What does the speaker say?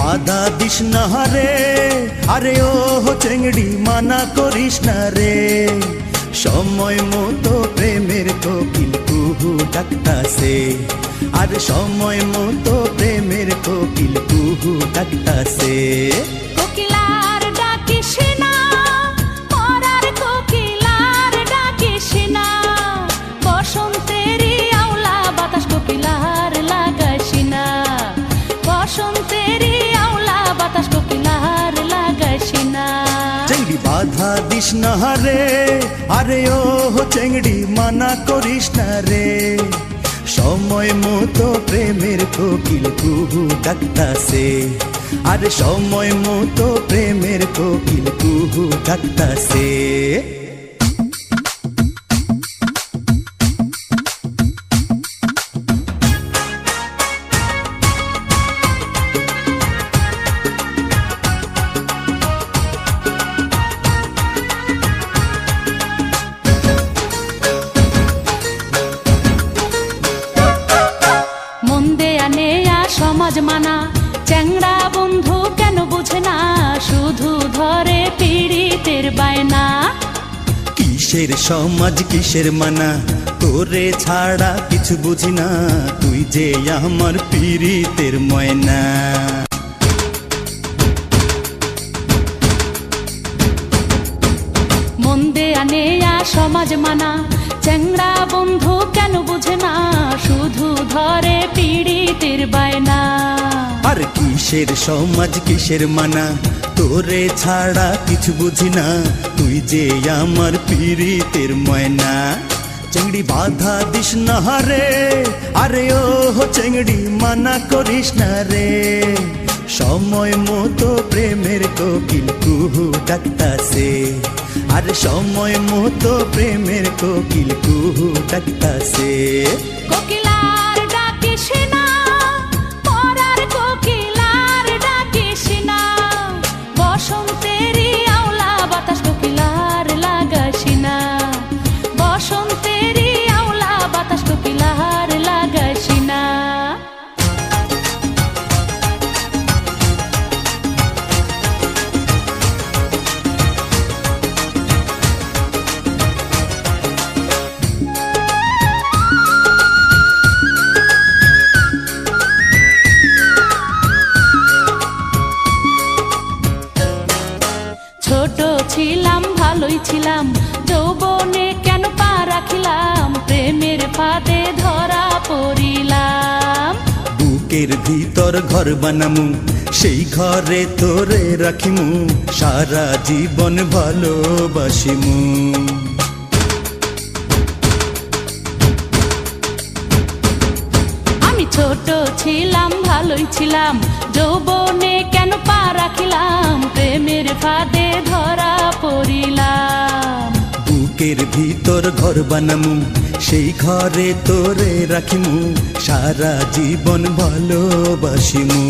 বাধা দিস না রে, আরে ও চেংড়ি মানা করিস না রে। সময় মতো প্রেমের কোকিল কুহু ডাকতাছে, আর সময় মতো প্রেমের কোকিল কুহু ডাকতাছে। কোকিলার ডাকিস না, পরার কোকিলার ডাকিস না, বসন্তেরই আওলা বাতাস কোকিলার লাগাইস না, বসন্তেরই আওলা বাতাস কোকিলার লাগাইস না। চেংড়ি বাধা দিস না রে, আরে ও চেংড়ি মানা করিস না রে। সময় মতো প্রেমের কোকিল কুহু ডাকতাছে, আর সময় মতো প্রেমের কোকিল কুহু ডাকতাছে। সমাজ মানা চ্যাংড়া বন্ধু কেন বুঝে না, শুধু ধরে পীড়িতের বায়না। কিসের সমাজ কিসের মানা, তোরে ছাড়া কিছু বুঝি না, তুই যে আমার পীড়িতের ময়না। মন দেয়া নেয়া সমাজ মানা চ্যাংড়া বন্ধু কেন বুঝে না, শুধু ধরে পীড়িতের বায়না। আর কিসের সমাজ কিসের মানা, তোরে ছাড়া কিছু বুঝি না, তুই যে আমার পীড়িতের ময়না। চেংড়ি বাধা দিস না রে, আরে ও চেংড়ি মানা করিস না রে। সময় মতো প্রেমের কোকিল কুহু ডাকতাছে, আর সময় মতো প্রেমের কোকিল কুহু ডাকতাছে। কোকিলার ডাকিস না, পরার কোকিলার ডাকিস না, বসন্তেরই আওলা বাতাস কোকিলার লাগাইস না, বসন্তেরই আওলা বাতাস কোকিলার লাগাইস না। ছোট ছিলাম ভালোই ছিলাম, যৌবনে কেন পা রাখিলাম, প্রেমের ফাঁদে ধরা পড়িলাম। বুকের ভিতর ঘর বানামু, সেই ঘরে তোরে রাখিমু, সারা জীবন ভালোবাসিমু। আমি ছোট ছিলাম ভালোই ছিলাম, যৌবনে কেন পা রাখিলাম, প্রেমের ফাঁদে ধরা পড়িলাম। বুকের ভিতর ঘর বানামু, সেই ঘরে তোরে রাখিমু, সারা জীবন ভালোবাসিমু।